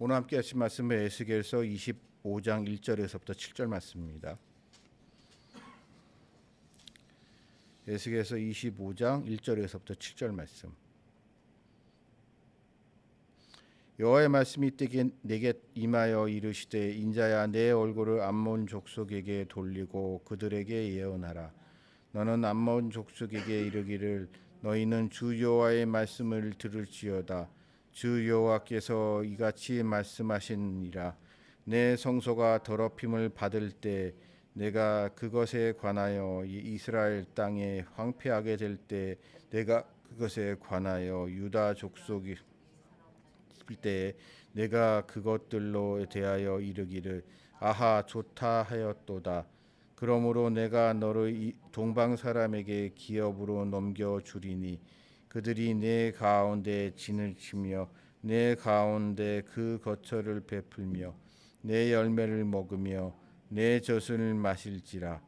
오늘 함께 하신 말씀은 에스겔서 25장 1절에서부터 7절 말씀입니다. 에스겔서 25장 1절에서부터 7절 말씀. 여호와의 말씀이 내게 임하여 이르시되 인자야 내 얼굴을 암몬 족속에게 돌리고 그들에게 예언하라. 너는 암몬 족속에게 이르기를 너희는 주 여호와의 말씀을 들을지어다. 주 여호와께서 이같이 말씀하시니라. 내 성소가 더럽힘을 받을 때 내가 그것에 관하여 이스라엘 땅에 황폐하게 될 때 내가 그것에 관하여 유다 족속이 때에 내가 그것들로 대하여 이르기를 아하 좋다 하였도다. 그러므로 내가 너를 동방 사람에게 기업으로 넘겨 주리니 그들이 내 가운데 진을 치며 내 가운데 그 거처를 베풀며 내 열매를 먹으며 내 젖을 마실지라.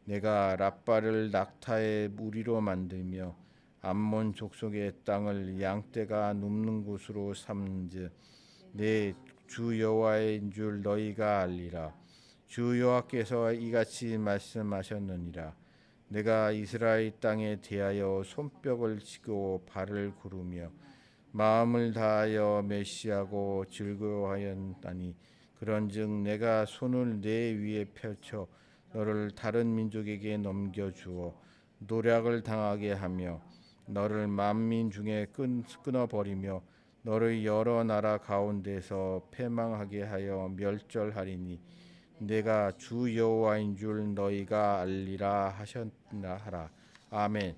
내가 랍바를 낙타의 무리로 만들며 암몬 족속의 땅을 양떼가 눕는 곳으로 삼는즉 내 주 여호와인 줄 너희가 알리라. 주 여호와께서 이같이 말씀하셨느니라. 내가 이스라엘 땅에 대하여 손뼉을 치고 발을 구르며 마음을 다하여 멸시하고 즐거워하였다니 그런즉 내가 손을 내 위에 펼쳐 너를 다른 민족에게 넘겨주어 노략을 당하게 하며 너를 만민 중에 끊어버리며 너를 여러 나라 가운데서 패망하게 하여 멸절하리니 내가 주 여호와인 줄 너희가 알리라 하셨나 하라. 아멘.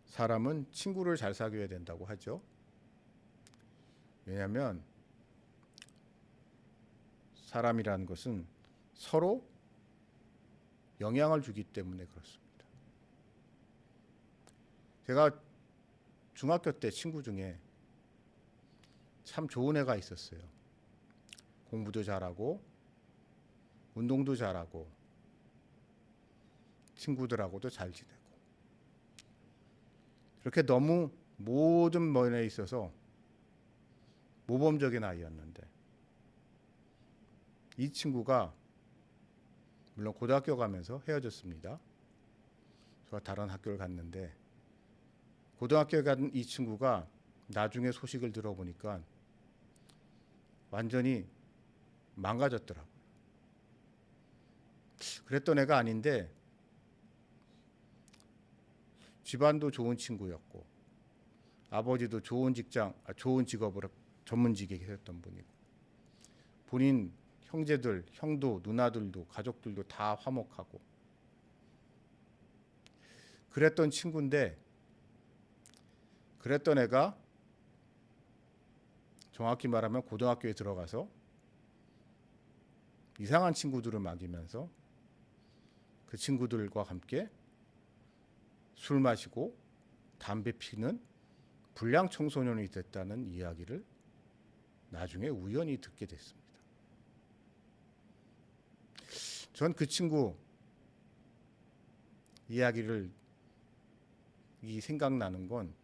사람은 친구를 잘 사귀어야 된다고 하죠. 왜냐하면 사람이라는 것은 서로 영향을 주기 때문에 그렇습니다. 제가 중학교 때 친구 중에 참 좋은 애가 있었어요. 공부도 잘하고 운동도 잘하고 친구들하고도 잘 지내고 그렇게 너무 모든 면에 있어서 모범적인 아이였는데 이 친구가 물론 고등학교 가면서 헤어졌습니다. 저와 다른 학교를 갔는데 고등학교에 간 이 친구가 나중에 소식을 들어보니까 완전히 망가졌더라고요. 그랬던 애가 아닌데 집안도 좋은 친구였고 아버지도 좋은 직업을 전문직에 계셨던 분이고 본인 형제들, 형도, 누나들도 가족들도 다 화목하고 그랬던 친구인데 그랬던 애가 정확히 말하면 고등학교에 들어가서 이상한 친구들을 만나면서 그 친구들과 함께 술 마시고 담배 피는 불량 청소년이 됐다는 이야기를 나중에 우연히 듣게 됐습니다. 전 그 친구 이야기를 생각나는 건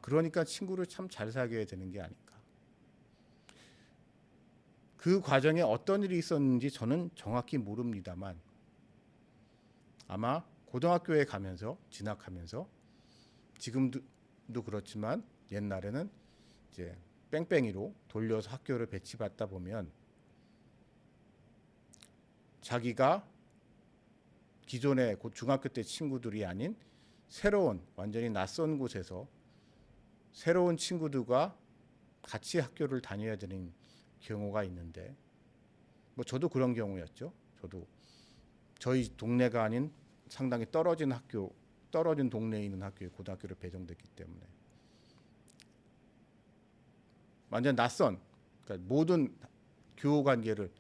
그러니까 친구를 참 잘 사귀어야 되는 게 아닌가. 그 과정에 어떤 일이 있었는지 저는 정확히 모릅니다만 아마 고등학교에 가면서 진학하면서 지금도 그렇지만 옛날에는 이제 뺑뺑이로 돌려서 학교를 배치받다 보면 자기가 기존의 중학교 때 친구들이 아닌 새로운 완전히 낯선 곳에서 새로운 친구들과 같이 학교를 다녀야 되는 경우가 있는데 저도 그런 경우였죠. 저도 저희 동네가 아닌 상당히 떨어진 동네에 있는 학교에 고등학교를 배정됐기 때문에 완전 낯선 그러니까 모든 교우 관계를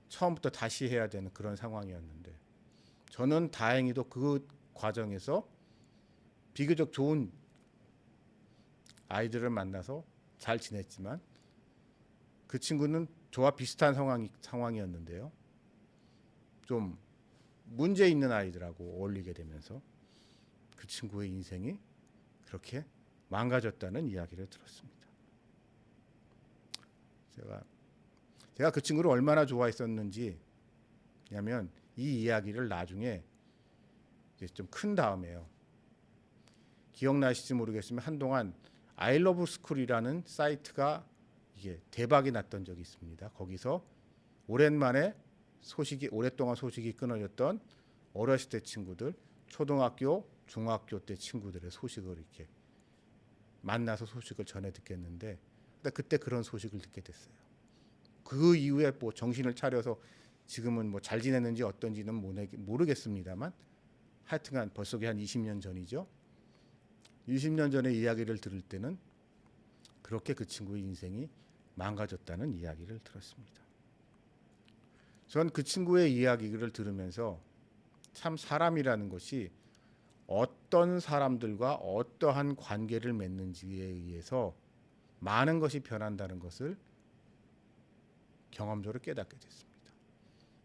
처음부터 다시 해야 되는 그런 상황이었는데 저는 다행히도 그 과정에서 비교적 좋은 아이들을 만나서 잘 지냈지만 그 친구는 저와 비슷한 상황이었는데요. 좀 문제 있는 아이들하고 어울리게 되면서 그 친구의 인생이 그렇게 망가졌다는 이야기를 들었습니다. 제가 그 친구를 얼마나 좋아했었는지 냐면 이 이야기를 나중에 좀 큰 다음에요. 기억나실지 모르겠지만 한동안 아이러브 스쿨이라는 사이트가 이게 대박이 났던 적이 있습니다. 거기서 오랜만에 오랫동안 소식이 끊어졌던 어렸을 때 친구들, 초등학교, 중학교 때 친구들의 소식을 이렇게 만나서 소식을 전해 듣겠는데, 그때 그런 소식을 듣게 됐어요. 그 이후에 뭐 정신을 차려서 지금은 뭐 잘 지냈는지 어떤지는 모르겠습니다만, 하여튼간 벌써 한 20년 전이죠. 20년 전의 이야기를 들을 때는 그렇게 그 친구의 인생이 망가졌다는 이야기를 들었습니다. 전 그 친구의 이야기를 들으면서 참 사람이라는 것이 어떤 사람들과 어떠한 관계를 맺는지에 의해서 많은 것이 변한다는 것을 경험적으로 깨닫게 됐습니다.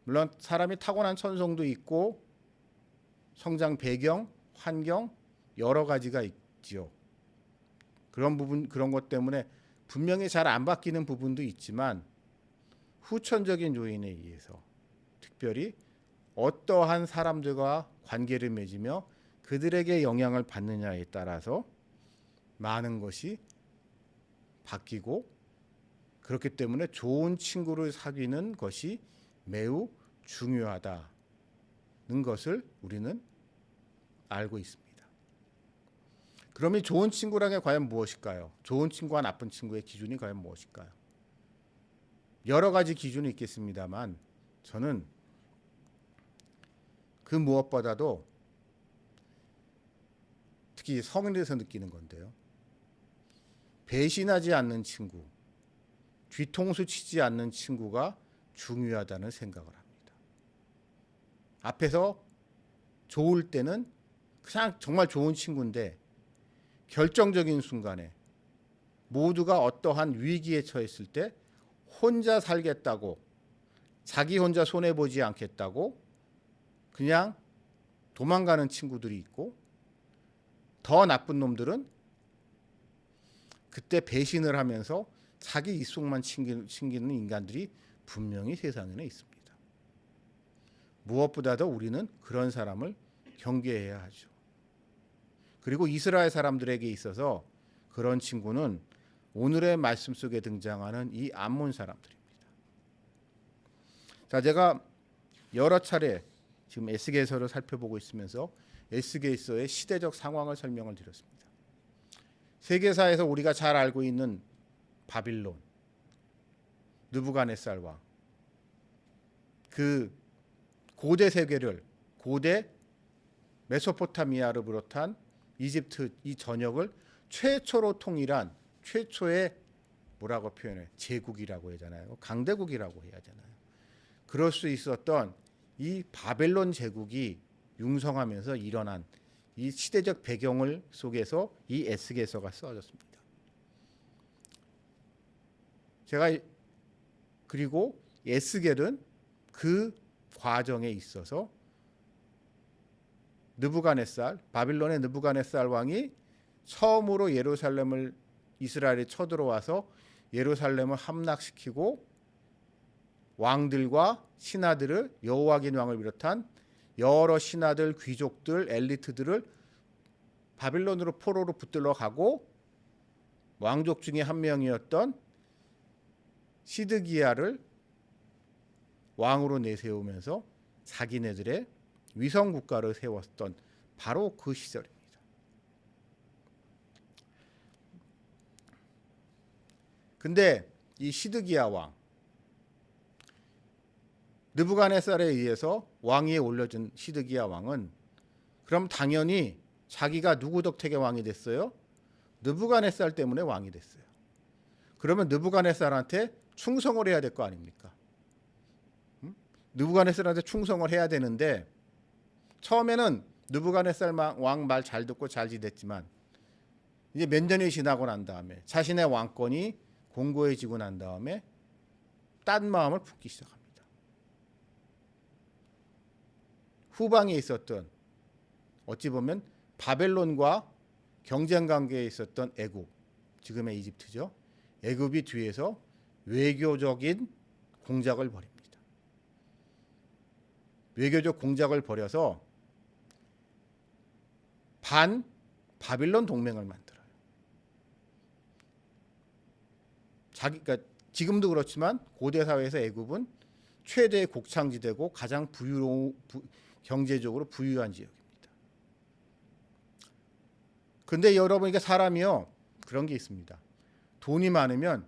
물론 사람이 타고난 천성도 있고 성장 배경, 환경 여러 가지가 있지요. 그런 것 때문에 분명히 잘 안 바뀌는 부분도 있지만 후천적인 요인에 의해서 특별히 어떠한 사람들과 관계를 맺으며 그들에게 영향을 받느냐에 따라서 많은 것이 바뀌고, 그렇기 때문에 좋은 친구를 사귀는 것이 매우 중요하다는 것을 우리는 알고 있습니다. 그러면 좋은 친구라는 게 과연 무엇일까요? 좋은 친구와 나쁜 친구의 기준이 과연 무엇일까요? 여러 가지 기준이 있겠습니다만 저는 그 무엇보다도 특히 성인이 돼서 느끼는 건데요. 배신하지 않는 친구, 뒤통수 치지 않는 친구가 중요하다는 생각을 합니다. 앞에서 좋을 때는 그냥 정말 좋은 친구인데 결정적인 순간에 모두가 어떠한 위기에 처했을 때 혼자 살겠다고, 자기 혼자 손해보지 않겠다고 그냥 도망가는 친구들이 있고, 더 나쁜 놈들은 그때 배신을 하면서 자기 입속만 챙기는 인간들이 분명히 세상에는 있습니다. 무엇보다도 우리는 그런 사람을 경계해야 하죠. 그리고 이스라엘 사람들에게 있어서 그런 친구는 오늘의 말씀 속에 등장하는 이 암몬 사람들입니다. 자, 제가 여러 차례 지금 에스겔서를 살펴보고 있으면서 에스겔서의 시대적 상황을 설명을 드렸습니다. 세계사에서 우리가 잘 알고 있는 바빌론, 느부갓네살 왕, 그 고대 세계를, 고대 메소포타미아를 비롯한 이집트 이 전역을 최초로 통일한 최초의 뭐라고 표현해? 제국이라고 하잖아요. 강대국이라고 해야 하잖아요. 그럴 수 있었던 이 바벨론 제국이 융성하면서 일어난 이 시대적 배경을 속에서 이 에스겔서가 써졌습니다. 그리고 에스겔은 그 과정에 있어서 바빌론의 느부갓네살 왕이 처음으로 이스라엘에 쳐들어와서 예루살렘을 함락시키고 왕들과 신하들을, 여호와긴 왕을 비롯한 여러 신하들, 귀족들, 엘리트들을 바빌론으로 포로로 붙들러 가고, 왕족 중에 한 명이었던 시드기야를 왕으로 내세우면서 자기네들의 위성 국가를 세웠던 바로 그 시절입니다. 근데 이 시드기야 왕, 느부갓네살에 의해서 왕위에 올려진 시드기야 왕은 그럼 당연히 자기가 누구 덕택의 왕이 됐어요? 느부갓네살 때문에 왕이 됐어요. 그러면 느부갓네살한테 충성을 해야 될 거 아닙니까? 느부갓네살한테 충성을 해야 되는데, 처음에는 느부갓네살 왕 말 잘 듣고 잘 지냈지만 이제 몇 년이 지나고 난 다음에 자신의 왕권이 공고해지고 난 다음에 딴 마음을 품기 시작합니다. 후방에 있었던 어찌 보면 바벨론과 경쟁 관계에 있었던 애굽, 지금의 이집트죠. 애굽이 뒤에서 외교적인 공작을 벌입니다. 외교적 공작을 벌여서 반 바빌론 동맹을 만들어요. 그러니까 지금도 그렇지만 고대 사회에서 애굽은 최대의 곡창지대고 가장 경제적으로 부유한 지역입니다. 근데 여러분, 이게 사람이요, 그런 게 있습니다. 돈이 많으면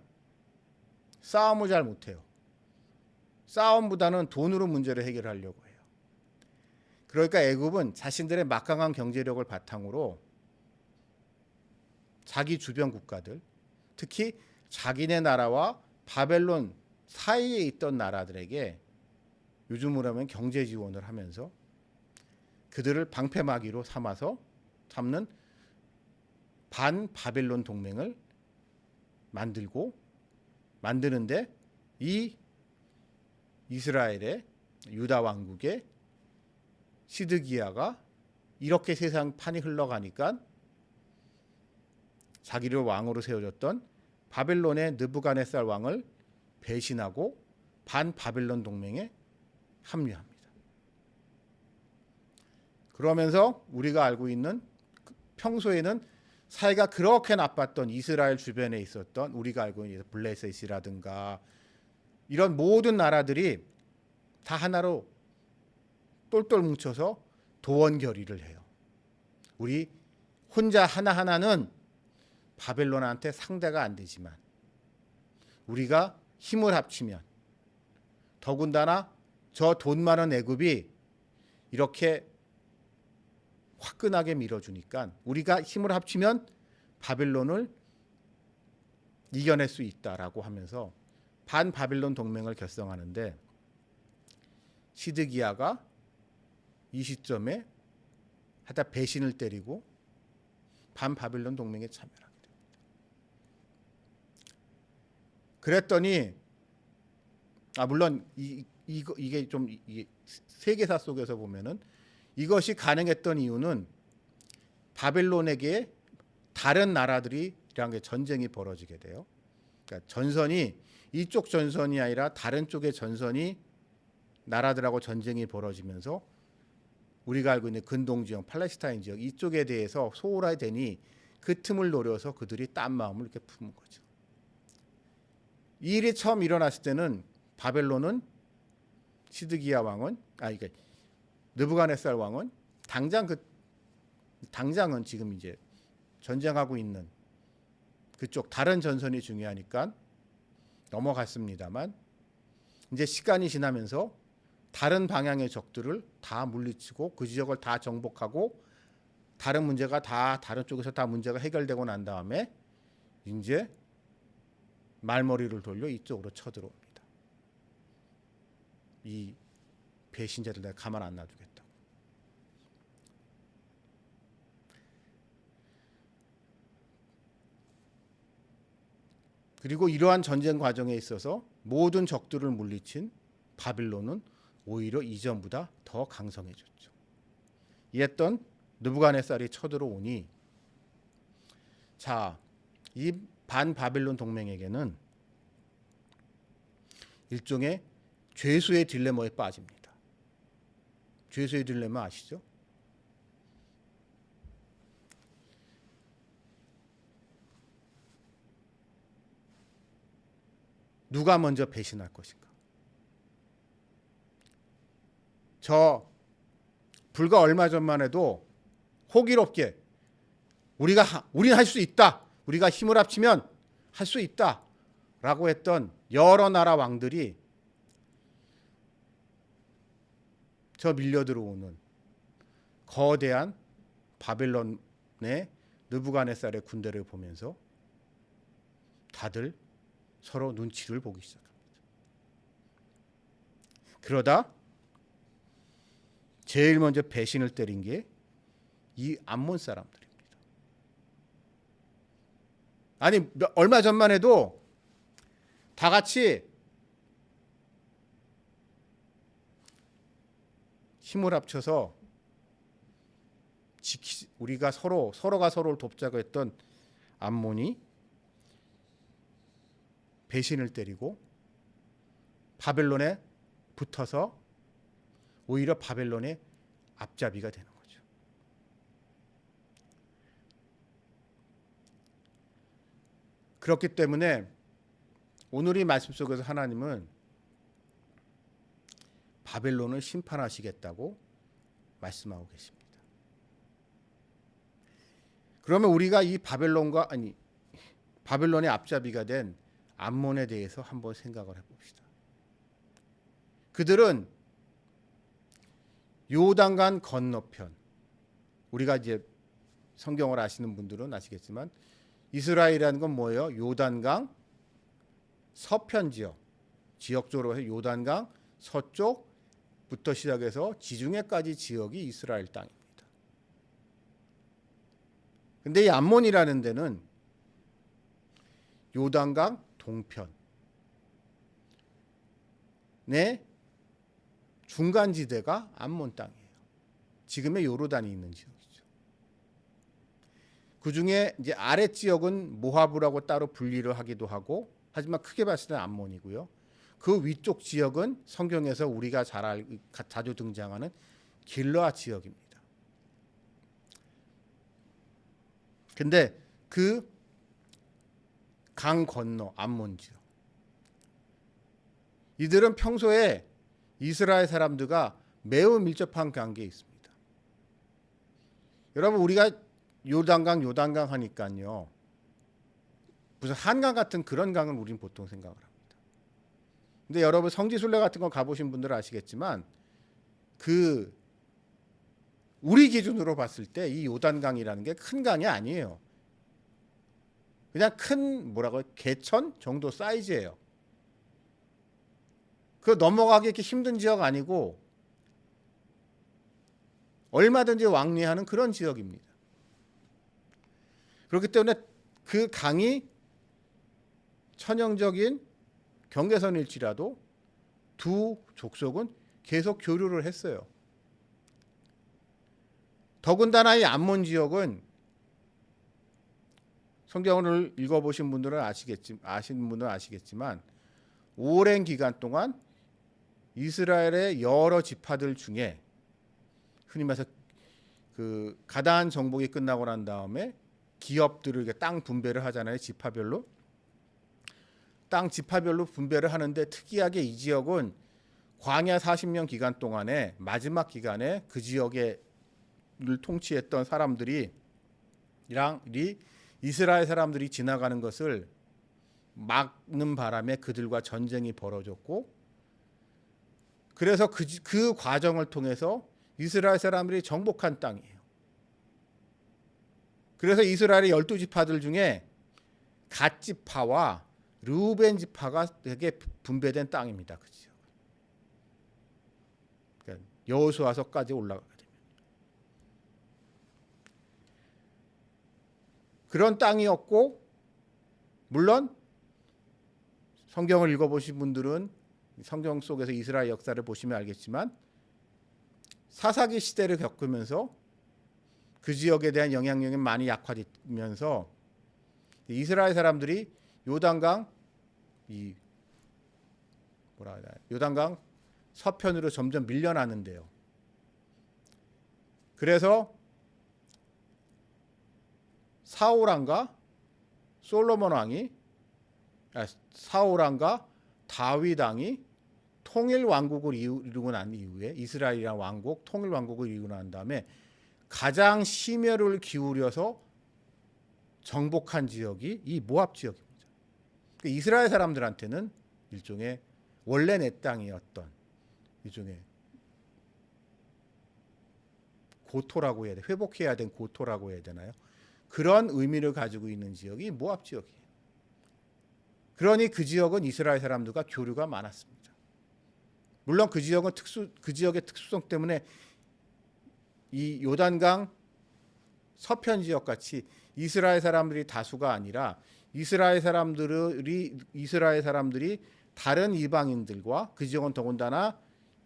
싸움을 잘 못해요. 싸움보다는 돈으로 문제를 해결하려고 해요. 그러니까 애굽은 자신들의 막강한 경제력을 바탕으로 자기 주변 국가들, 특히 자기네 나라와 바벨론 사이에 있던 나라들에게 요즘으로 하면 경제 지원을 하면서 그들을 방패막이로 삼는 반 바벨론 동맹을 만드는데 이 이스라엘의 유다 왕국의 시드기야가 이렇게 세상 판이 흘러가니까 자기를 왕으로 세워줬던 바벨론의 느부갓네살 왕을 배신하고 반 바벨론 동맹에 합류합니다. 그러면서 우리가 알고 있는 평소에는 사이가 그렇게 나빴던 이스라엘 주변에 있었던 우리가 알고 있는 블레셋이라든가 이런 모든 나라들이 다 하나로 똘똘 뭉쳐서 도원 결의를 해요. 우리 혼자 하나하나는 바벨론한테 상대가 안 되지만 우리가 힘을 합치면, 더군다나 저 돈 많은 애굽이 이렇게 화끈하게 밀어주니까 우리가 힘을 합치면 바벨론을 이겨낼 수 있다라고 하면서 반 바벨론 동맹을 결성하는데, 시드기야가 이 시점에 하다 배신을 때리고 반 바벨론 동맹에 참여하게 됩니다. 그랬더니 물론 이게 좀 세계사 속에서 보면은 이것이 가능했던 이유는 바벨론에게 다른 나라들이랑 전쟁이 벌어지게 돼요. 그러니까 전선이 이쪽 전선이 아니라 다른 쪽의 전선이 나라들하고 전쟁이 벌어지면서 우리가 알고 있는 근동 지역, 팔레스타인 지역 이쪽에 대해서 소홀하되니 그 틈을 노려서 그들이 딴 마음을 이렇게 품은 거죠. 이 일이 처음 일어났을 때는 바벨론은 시드기야 왕은 그러니까 느부갓네살 왕은 당장은 지금 이제 전쟁하고 있는 그쪽 다른 전선이 중요하니까 넘어갔습니다만, 이제 시간이 지나면서 다른 방향의 적들을 다 물리치고 그 지역을 다 정복하고 다른 문제가 다 다른 쪽에서 다 문제가 해결되고 난 다음에 이제 말머리를 돌려 이쪽으로 쳐들어옵니다. 이 배신자들 내가 가만 안 놔두겠다고. 그리고 이러한 전쟁 과정에 있어서 모든 적들을 물리친 바빌론은 오히려 이전보다 더 강성해졌죠. 이랬던 느부갓네살이 쳐들어오니, 자, 이 반 바빌론 동맹에게는 일종의 죄수의 딜레마에 빠집니다. 죄수의 딜레마 아시죠? 누가 먼저 배신할 것인가? 불과 얼마 전만 해도 호기롭게 우리는 할 수 있다. 우리가 힘을 합치면 할 수 있다라고 했던 여러 나라 왕들이 저 밀려 들어오는 거대한 바벨론의 느부갓네살의 군대를 보면서 다들 서로 눈치를 보기 시작합니다. 그러다 제일 먼저 배신을 때린 게 이 암몬 사람들입니다. 아니, 얼마 전만 해도 다 같이 힘을 합쳐서 우리가 서로가 서로를 돕자고 했던 암몬이 배신을 때리고 바벨론에 붙어서 오히려 바벨론의 앞잡이가 되는 거죠. 그렇기 때문에 오늘 이 말씀 속에서 하나님은 바벨론을 심판하시겠다고 말씀하고 계십니다. 그러면 우리가 이 바벨론의 앞잡이가 된 암몬에 대해서 한번 생각을 해봅시다. 그들은 요단강 건너편, 우리가 이제 성경을 아시는 분들은 아시겠지만 이스라엘이라는 건 뭐예요? 요단강 서편 지역적으로 해서 요단강 서쪽부터 시작해서 지중해까지 지역이 이스라엘 땅입니다. 근데 이 암몬이라는 데는 요단강 동편의 중간지대가 암몬 땅이에요. 지금의 요르단이 있는 지역이죠. 그 중에 이제 아래 지역은 모하브라고 따로 분리를 하기도 하고, 하지만 크게 봤을 때는 암몬이고요. 그 위쪽 지역은 성경에서 우리가 자주 등장하는 길르앗 지역입니다. 근데 그 강 건너 암몬 지역, 이들은 평소에 이스라엘 사람들과 매우 밀접한 관계에 있습니다. 여러분, 우리가 요단강 하니까요, 무슨 한강 같은 그런 강을 우리는 보통 생각을 합니다. 근데 여러분 성지순례 같은 거 가보신 분들은 아시겠지만 우리 기준으로 봤을 때 이 요단강이라는 게 큰 강이 아니에요. 그냥 큰 개천 정도 사이즈예요. 그 넘어가기 이렇게 힘든 지역 아니고 얼마든지 왕래하는 그런 지역입니다. 그렇기 때문에 그 강이 천연적인 경계선일지라도 두 족속은 계속 교류를 했어요. 더군다나 이 암몬 지역은 성경을 읽어보신 분들은 아시는 분들은 아시겠지만 오랜 기간 동안 이스라엘의 여러 지파들 중에 흔히 말해서 그 가나안 정복이 끝나고 난 다음에 기업들을 땅 분배를 하잖아요. 땅 지파별로 분배를 하는데 특이하게 이 지역은 광야 40년 기간 동안에 마지막 기간에 그 지역을 통치했던 사람들이 이스라엘 사람들이 지나가는 것을 막는 바람에 그들과 전쟁이 벌어졌고, 그래서 그 과정을 통해서 이스라엘 사람들이 정복한 땅이에요. 그래서 이스라엘의 12지파들 중에 갓 지파와 르우벤 지파가 되게 분배된 땅입니다. 그 지역. 그러니까 여호수아서까지 올라가게 됩니다. 그런 땅이었고, 물론 성경을 읽어보신 분들은 성경 속에서 이스라엘 역사를 보시면 알겠지만 사사기 시대를 겪으면서 그 지역에 대한 영향력이 많이 약화되면서 이스라엘 사람들이 요단강 서편으로 점점 밀려나는데요. 그래서 사울왕과 다윗 왕이 통일 왕국을 이루고 난 이후에 이스라엘이란 왕국, 통일 왕국을 이루고 난 다음에 가장 심혈을 기울여서 정복한 지역이 이 모압 지역입니다. 그러니까 이스라엘 사람들한테는 일종의 원래 내 땅이었던 일종의 고토라고 해야 돼, 회복해야 된 고토라고 해야 되나요? 그런 의미를 가지고 있는 지역이 모압 지역이에요. 그러니 그 지역은 이스라엘 사람들과 교류가 많았습니다. 물론 그 지역의 특수성 때문에 이 요단강 서편 지역 같이 이스라엘 사람들이 다수가 아니라 이스라엘 사람들이 다른 이방인들과, 그 지역은 더군다나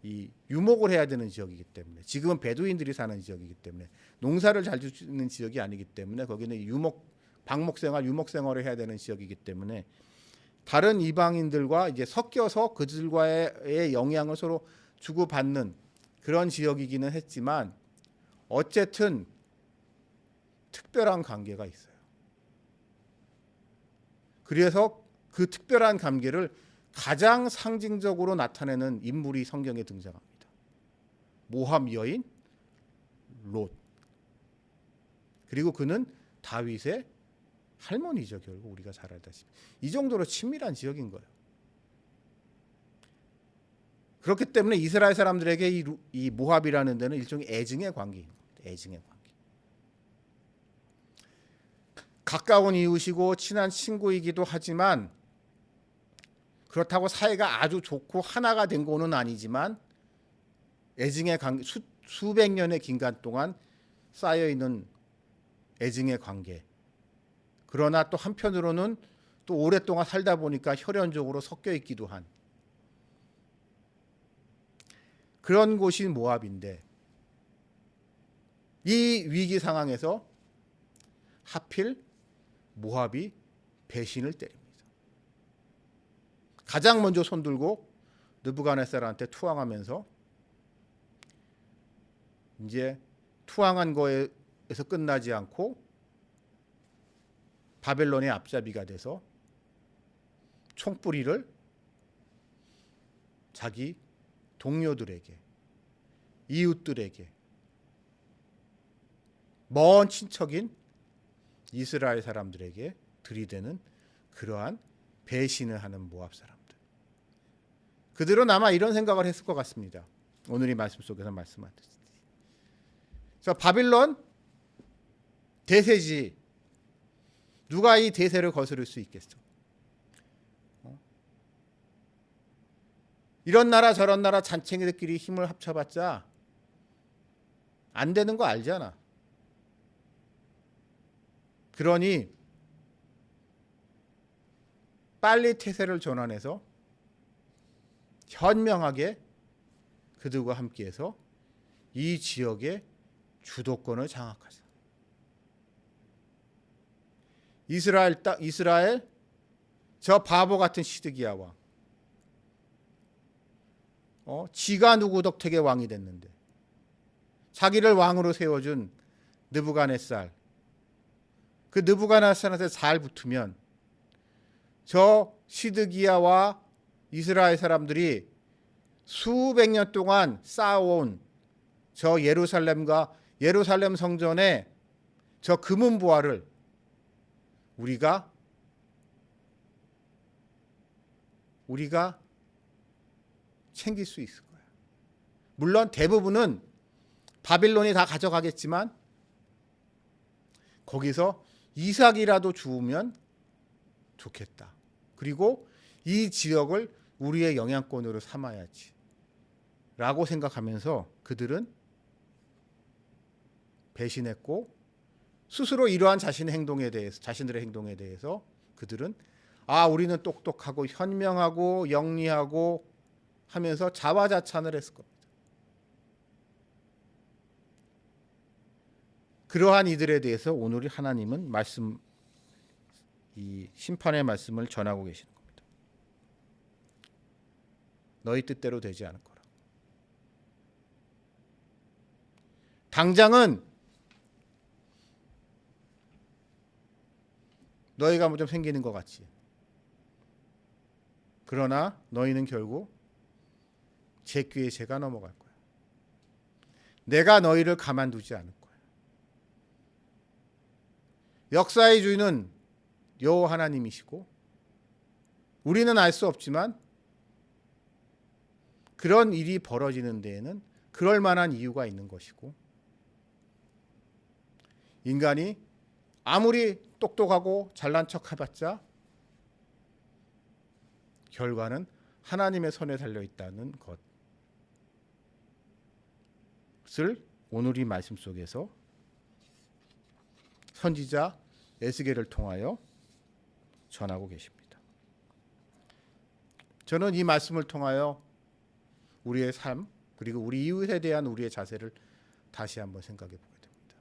이 유목을 해야 되는 지역이기 때문에, 지금은 베두인들이 사는 지역이기 때문에, 농사를 잘 짓는 지역이 아니기 때문에, 거기는 방목 생활, 유목 생활을 해야 되는 지역이기 때문에 다른 이방인들과 이제 섞여서 그들과의 영향을 서로 주고받는 그런 지역이기는 했지만, 어쨌든 특별한 관계가 있어요. 그래서 그 특별한 관계를 가장 상징적으로 나타내는 인물이 성경에 등장합니다. 모압 여인 롯. 그리고 그는 다윗의 할머니죠. 결국 우리가 잘 알다시피 이 정도로 친밀한 지역인 거예요. 그렇기 때문에 이스라엘 사람들에게 이 모압이라는 데는 일종의 애증의 관계인 겁니다. 애증의 관계. 가까운 이웃이고 친한 친구이기도 하지만, 그렇다고 사이가 아주 좋고 하나가 된 거는 아니지만, 애증의 관계, 수백 년의 기간 동안 쌓여 있는 애증의 관계. 그러나 또 한편으로는 또 오랫동안 살다 보니까 혈연적으로 섞여 있기도 한 그런 곳이 모압인데, 이 위기 상황에서 하필 모압이 배신을 때립니다. 가장 먼저 손들고 느부갓네살한테 투항하면서, 이제 투항한 거에서 끝나지 않고 바벨론의 앞잡이가 돼서 총뿌리를 자기 동료들에게, 이웃들에게, 먼 친척인 이스라엘 사람들에게 들이대는 그러한 배신을 하는 모압 사람들. 그들은 아마 이런 생각을 했을 것 같습니다. 오늘 이 말씀 속에서 말씀하듯이. 자, 바빌론 대세지. 누가 이 대세를 거스를 수 있겠어? 이런 나라 저런 나라 잔챙이들끼리 힘을 합쳐봤자 안 되는 거 알잖아. 그러니 빨리 태세를 전환해서 현명하게 그들과 함께해서 이 지역의 주도권을 장악하자. 이스라엘 저 바보 같은 시드기야 왕. 지가 누구 덕택의 왕이 됐는데, 자기를 왕으로 세워준 느부갓네살, 그 느부갓네살한테 잘 붙으면 저 시드기야와 이스라엘 사람들이 수백 년 동안 쌓아온 저 예루살렘과 예루살렘 성전의 저 금은 보화를 우리가 챙길 수 있을 거야. 물론 대부분은 바빌론이 다 가져가겠지만, 거기서 이삭이라도 주우면 좋겠다. 그리고 이 지역을 우리의 영향권으로 삼아야지 라고 생각하면서 그들은 배신했고, 스스로 이러한 자신들의 행동에 대해서 그들은 우리는 똑똑하고 현명하고 영리하고 하면서 자화자찬을 했을 겁니다. 그러한 이들에 대해서 오늘 하나님은 이 심판의 말씀을 전하고 계시는 겁니다. 너희 뜻대로 되지 않을 거라. 당장은 너희가 뭐 좀 생기는 것 같지. 그러나 너희는 결국 제 귀에 제가 넘어갈 거야. 내가 너희를 가만두지 않을 거야. 역사의 주인은 여호와 하나님이시고, 우리는 알 수 없지만 그런 일이 벌어지는 데에는 그럴 만한 이유가 있는 것이고, 인간이 아무리 똑똑하고 잘난 척 해봤자 결과는 하나님의 손에 달려 있다는 것을 오늘 이 말씀 속에서 선지자 에스겔을 통하여 전하고 계십니다. 저는 이 말씀을 통하여 우리의 삶 그리고 우리 이웃에 대한 우리의 자세를 다시 한번 생각해 보게 됩니다.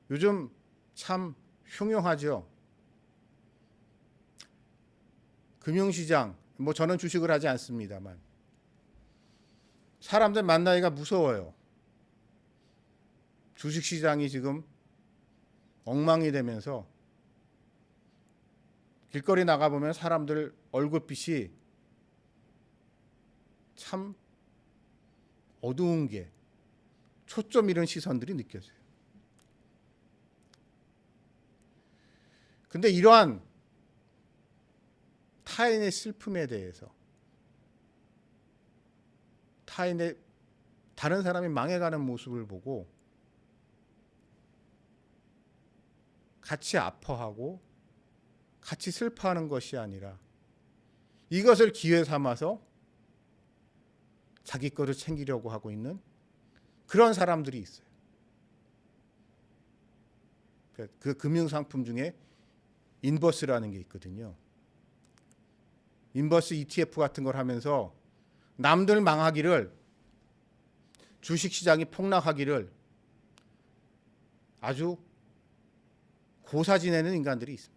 요즘 참 흉흉하죠. 금융시장, 뭐 저는 주식을 하지 않습니다만 사람들 만나기가 무서워요. 주식시장이 지금 엉망이 되면서 길거리 나가보면 사람들 얼굴빛이 참 어두운 게 초점 잃은 시선들이 느껴져요. 근데 이러한 타인의 슬픔에 대해서 타인의 다른 사람이 망해가는 모습을 보고 같이 아파하고 같이 슬퍼하는 것이 아니라 이것을 기회 삼아서 자기 거를 챙기려고 하고 있는 그런 사람들이 있어요. 그 금융상품 중에 인버스라는 게 있거든요. 인버스 ETF 같은 걸 하면서 남들 망하기를, 주식시장이 폭락하기를 아주 고사 지내는 인간들이 있습니다.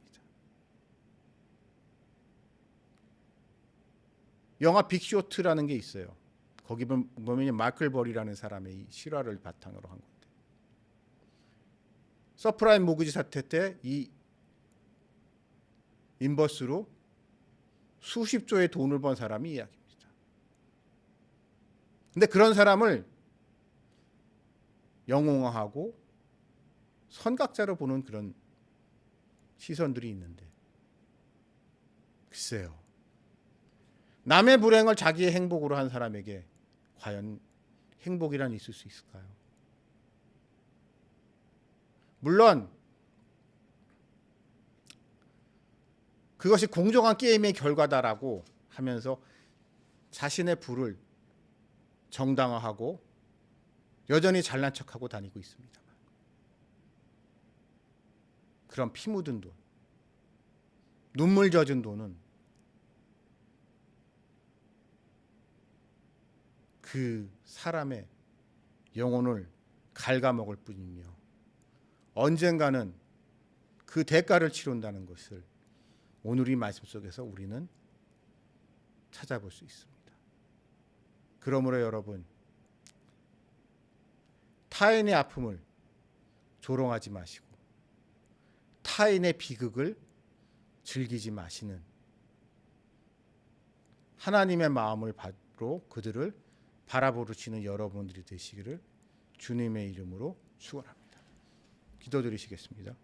영화 빅쇼트라는 게 있어요. 거기 보면 마이클 버리라는 사람의 실화를 바탕으로 한 건데, 서프라임 모기지 사태 때 이 인버스로 수십조의 돈을 번 사람이 이야기입니다. 근데 그런 사람을 영웅화하고 선각자로 보는 그런 시선들이 있는데, 글쎄요, 남의 불행을 자기의 행복으로 한 사람에게 과연 행복이란 있을 수 있을까요? 물론 그것이 공정한 게임의 결과다라고 하면서 자신의 부를 정당화하고 여전히 잘난 척하고 다니고 있습니다만, 그런 피 묻은 돈, 눈물 젖은 돈은 그 사람의 영혼을 갉아먹을 뿐이며 언젠가는 그 대가를 치른다는 것을 오늘 이 말씀 속에서 우리는 찾아볼 수 있습니다. 그러므로 여러분, 타인의 아픔을 조롱하지 마시고 타인의 비극을 즐기지 마시는 하나님의 마음을 받고 그들을 바라보시는 여러분들이 되시기를 주님의 이름으로 축원합니다. 기도드리시겠습니다.